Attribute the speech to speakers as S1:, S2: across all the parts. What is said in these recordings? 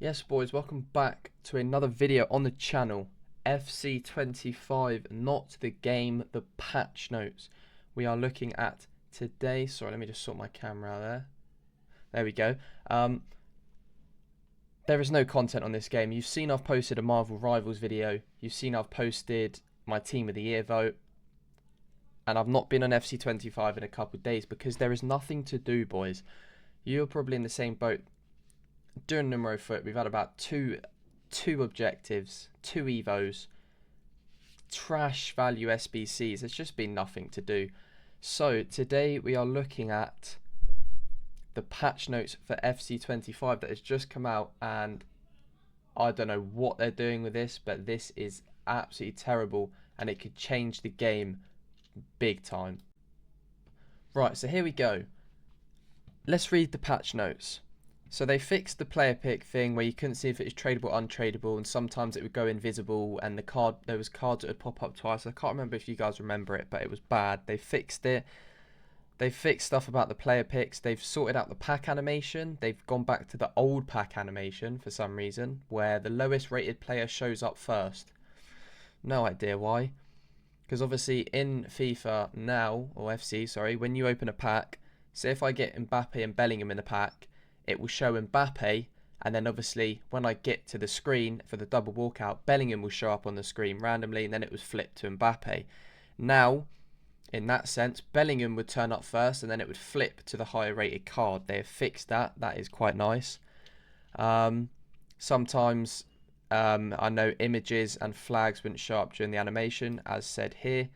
S1: Yes, boys, welcome back to another video on the channel. FC25, not the game, the patch notes. We are looking at today. Sorry, let me just sort my camera out there. There we go. There is no content on this game. You've seen I've posted a Marvel Rivals video. You've seen I've posted my Team of the Year vote. And I've not been on FC25 in a couple of days because there is nothing to do, boys. You're probably in the same boat. During Numero Foot, we've had about two objectives, two evos, trash value SBCs. There's just been nothing to do. So today we are looking at the patch notes for FC25 that has just come out, and I don't know what they're doing with this, but this is absolutely terrible and it could change the game big time. Right, so here we go. Let's read the patch notes. So they fixed the player pick thing where you couldn't see if it was tradable or untradeable, and sometimes it would go invisible, and there was cards that would pop up twice. I can't remember if you guys remember it, but it was bad. They fixed it. They fixed stuff about the player picks. They've sorted out the pack animation. They've gone back to the old pack animation for some reason, where the lowest rated player shows up first. No idea why. Because obviously in FIFA now, or FC, sorry, when you open a pack, say if I get Mbappe and Bellingham in the pack, it will show Mbappe, and then obviously when I get to the screen for the double walkout, Bellingham will show up on the screen randomly, and then it was flipped to Mbappe. Now, in that sense, Bellingham would turn up first, and then it would flip to the higher rated card. They have fixed that. That is quite nice. Sometimes I know images and flags wouldn't show up during the animation, as said here.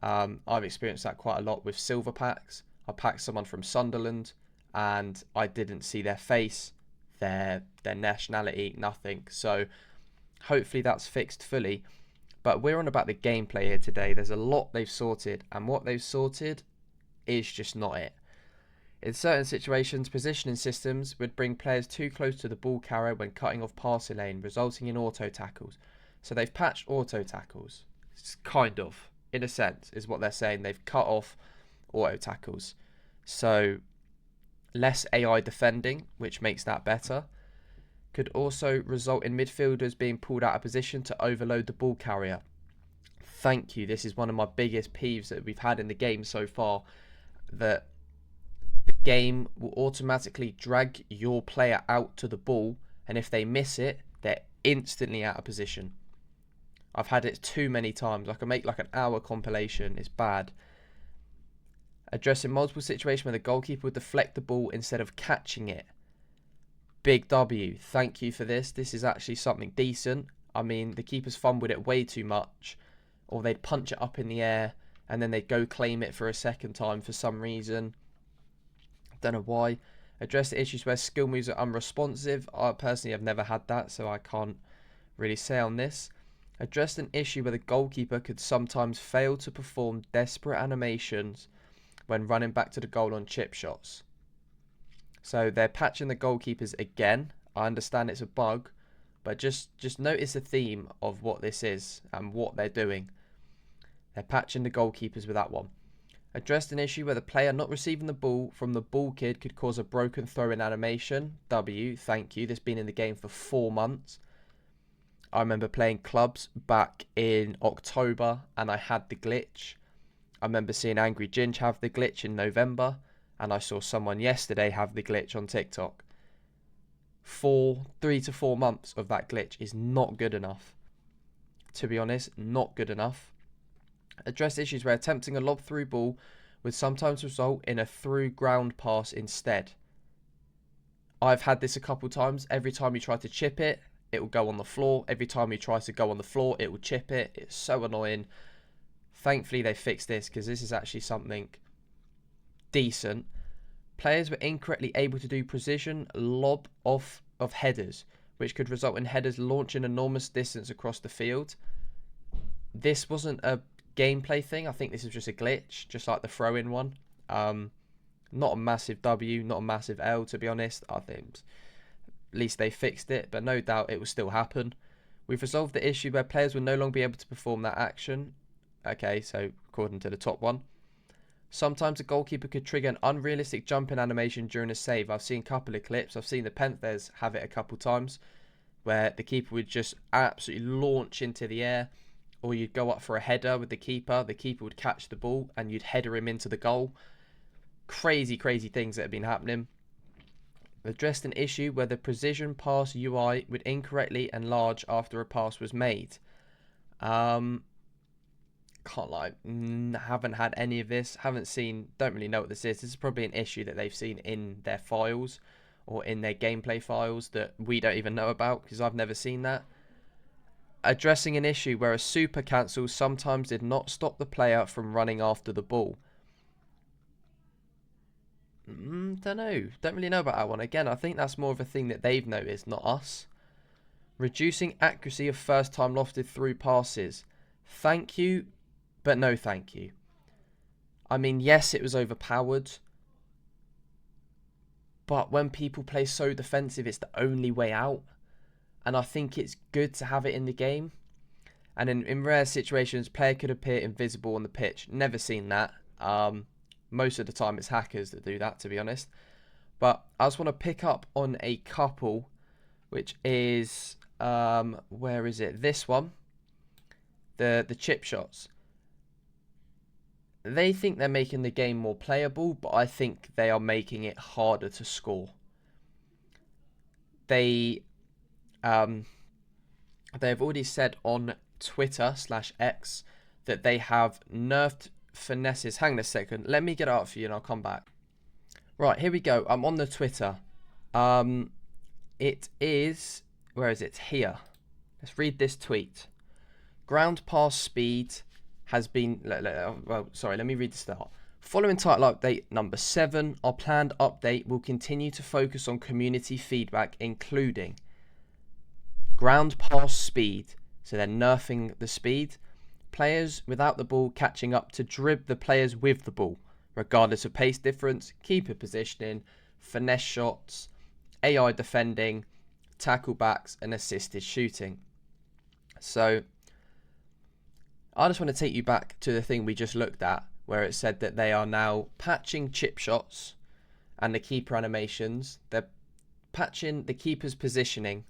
S1: I've experienced that quite a lot with silver packs. I packed someone from Sunderland, and I didn't see their face, their nationality, nothing. So hopefully that's fixed fully. But we're on about the gameplay here today. There's a lot they've sorted, and what they've sorted is just not it. In certain situations, positioning systems would bring players too close to the ball carrier when cutting off passing lane, resulting in auto tackles. So they've patched auto tackles. It's kind of, in a sense, is what they're saying. They've cut off auto tackles. So less AI defending, which makes that better. Could also result in midfielders being pulled out of position to overload the ball carrier. Thank you. This is one of my biggest peeves that we've had in the game so far, that the game will automatically drag your player out to the ball, and if they miss it, they're instantly out of position. I've had it too many times. I can make like an hour compilation. It's bad. Addressing multiple situations where the goalkeeper would deflect the ball instead of catching it. Big W. Thank you for this. This is actually something decent. I mean, the keepers fumbled it way too much, or they'd punch it up in the air and then they'd go claim it for a second time for some reason. Don't know why. Address the issues where skill moves are unresponsive. I personally have never had that, so I can't really say on this. Addressed an issue where the goalkeeper could sometimes fail to perform desperate animations when running back to the goal on chip shots. So they're patching the goalkeepers again. I understand it's a bug, but just notice the theme of what this is and what they're doing. They're patching the goalkeepers with that one. Addressed an issue where the player not receiving the ball from the ball kid could cause a broken throw-in animation. W, thank you. This has been in the game for 4 months. I remember playing clubs back in October and I had the glitch. I remember seeing Angry Ginge have the glitch in November, and I saw someone yesterday have the glitch on TikTok. 3 to 4 months of that glitch is not good enough. To be honest, not good enough. Address issues where attempting a lob through ball would sometimes result in a through ground pass instead. I've had this a couple times. Every time you try to chip it, it will go on the floor. Every time you try to go on the floor, it will chip it. It's so annoying. Thankfully they fixed this, because this is actually something decent. Players were incorrectly able to do precision lob off of headers, which could result in headers launching enormous distance across the field. This wasn't a gameplay thing. I think this is just a glitch, just like the throw-in one. Not a massive W, not a massive L, to be honest. I think at least they fixed it, but no doubt it will still happen. We've resolved the issue where players will no longer be able to perform that action. Okay, so according to the top one. Sometimes a goalkeeper could trigger an unrealistic jumping animation during a save. I've seen a couple of clips. I've seen the Panthers have it a couple times. where the keeper would just absolutely launch into the air, or you'd go up for a header with the keeper would catch the ball and you'd header him into the goal. Crazy things that have been happening. Addressed an issue where the precision pass UI would incorrectly enlarge after a pass was made. Can't lie, haven't had any of this, haven't seen, don't really know what this is. This is probably an issue that they've seen in their files or in their gameplay files that we don't even know about, because I've never seen that. Addressing an issue where a super cancel sometimes did not stop the player from running after the ball. Don't know, don't really know about that one. Again, I think that's more of a thing that they've noticed, not us. Reducing accuracy of first time lofted through passes. Thank you, but no thank you. I mean, yes, it was overpowered, but when people play so defensive, it's the only way out. And I think it's good to have it in the game. And in rare situations, player could appear invisible on the pitch. Never seen that. Most of the time, it's hackers that do that, to be honest. But I just want to pick up on a couple, which is, where is it? This one. The chip shots. They think they're making the game more playable, but I think they are making it harder to score. They've already said on Twitter/X that they have nerfed finesses. Hang on a second. Let me get it up for you and I'll come back. Right, here we go. I'm on the Twitter. It is... Where is it? Here. Let's read this tweet. Ground pass speed has been... Well, sorry, let me read the start. Following title update number 7, our planned update will continue to focus on community feedback, including ground pass speed. So they're nerfing the speed. Players without the ball catching up to dribble the players with the ball, regardless of pace difference, keeper positioning, finesse shots, AI defending, tackle backs, and assisted shooting. So I just want to take you back to the thing we just looked at, where it said that they are now patching chip shots and the keeper animations. They're patching the keeper's positioning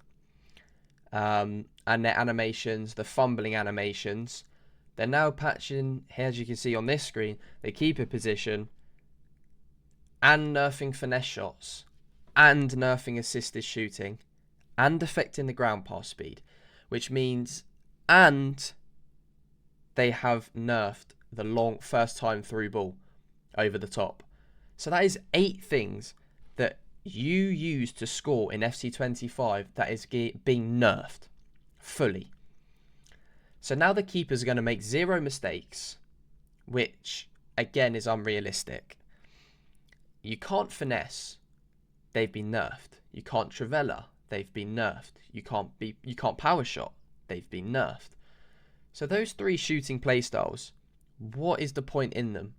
S1: and their animations, the fumbling animations. They're now patching, as you can see on this screen, the keeper position and nerfing finesse shots and nerfing assisted shooting and affecting the ground pass speed, which means, and they have nerfed the long first time through ball over the top. So that is 8 things that you use to score in FC25 that is being nerfed fully. So now the keepers are going to make 0 mistakes, which again is unrealistic. You can't finesse, they've been nerfed. You can't trivela, they've been nerfed. You can't power shot, they've been nerfed. So those 3 shooting playstyles, what is the point in them?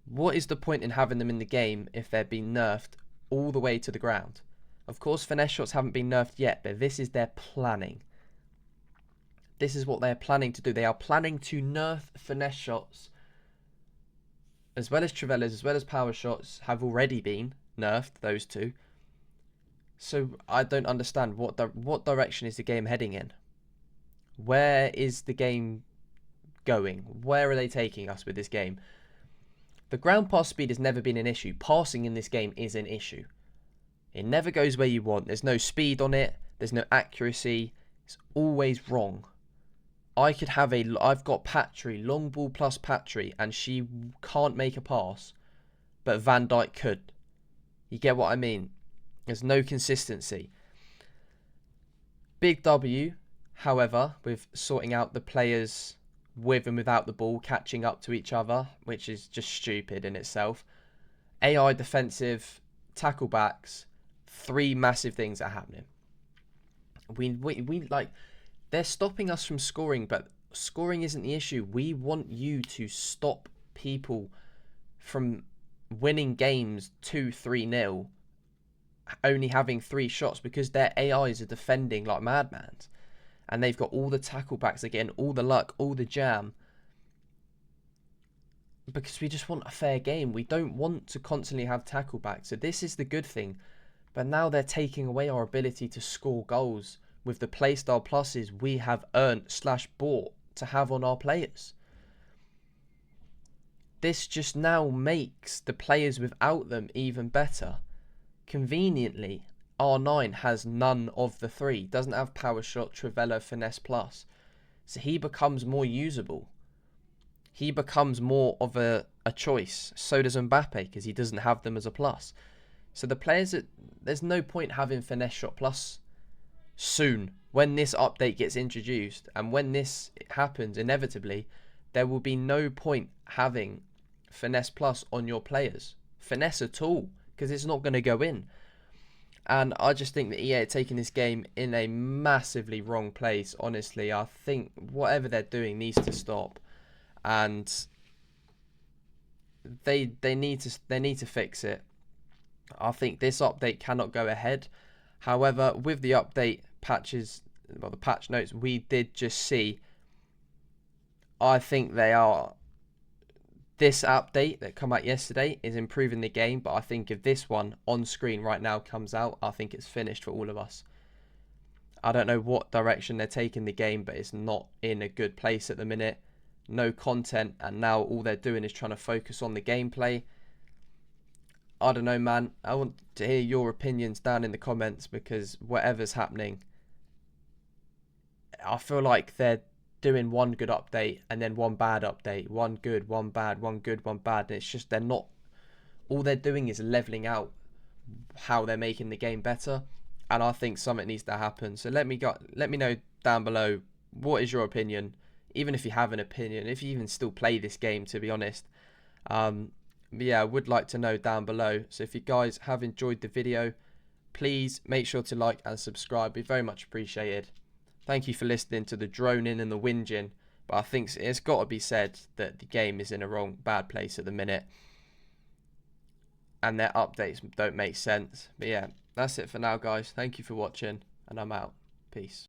S1: What is the point in having them in the game if they're being nerfed all the way to the ground? Of course, finesse shots haven't been nerfed yet, but this is their planning. This is what they're planning to do. They are planning to nerf finesse shots, as well as trivelas, as well as power shots have already been nerfed, those 2. So I don't understand what direction is the game heading in? Where is the game going? Where are they taking us with this game? The ground pass speed has never been an issue. Passing in this game is an issue. It never goes where you want. There's no speed on it. There's no accuracy. It's always wrong. I've got Patry, long ball plus Patry, and she can't make a pass, but Van Dijk could. You get what I mean? There's no consistency. Big W, however, with sorting out the players with and without the ball catching up to each other, which is just stupid in itself. AI defensive, tackle backs, 3 massive things are happening. We like, they're stopping us from scoring, but scoring isn't the issue. We want you to stop people from winning games 2-3-0, only having 3 shots, because their AIs are defending like madmen. And they've got all the tackle backs, they're getting all the luck, all the jam. Because we just want a fair game. We don't want to constantly have tackle backs. So this is the good thing. But now they're taking away our ability to score goals with the playstyle pluses we have earned / bought to have on our players. This just now makes the players without them even better. Conveniently, R9 has none of the three. Doesn't have Power Shot, Trivela, Finesse Plus. So he becomes more usable. He becomes more of a choice. So does Mbappe, because he doesn't have them as a plus. So the players, there's no point having Finesse Shot Plus soon when this update gets introduced. And when this happens, inevitably, there will be no point having Finesse Plus on your players. Finesse at all, because it's not going to go in. And I just think that EA are taking this game in a massively wrong place. Honestly, I think whatever they're doing needs to stop, and they need to fix it. I think this update cannot go ahead. However, with the update patches, well, the patch notes we did just see, I think this update that come out yesterday is improving the game, but I think if this one on screen right now comes out, I think it's finished for all of us. I don't know what direction they're taking the game, but it's not in a good place at the minute. No content, and now all they're doing is trying to focus on the gameplay. I don't know, man. I want to hear your opinions down in the comments, because whatever's happening, I feel like they're doing one good update and then one bad update, one good, one bad, one good, one bad, and it's just they're not, all they're doing is leveling out how they're making the game better, and I think something needs to happen. So let me know down below, what is your opinion, even if you have an opinion, if you even still play this game, to be honest. But yeah, I would like to know down below. So if you guys have enjoyed the video, please make sure to like and subscribe, be very much appreciated. Thank you for listening to the droning and the whinging, but I think it's got to be said that the game is in a bad place at the minute, and their updates don't make sense. But yeah, that's it for now, guys. Thank you for watching, and I'm out. Peace.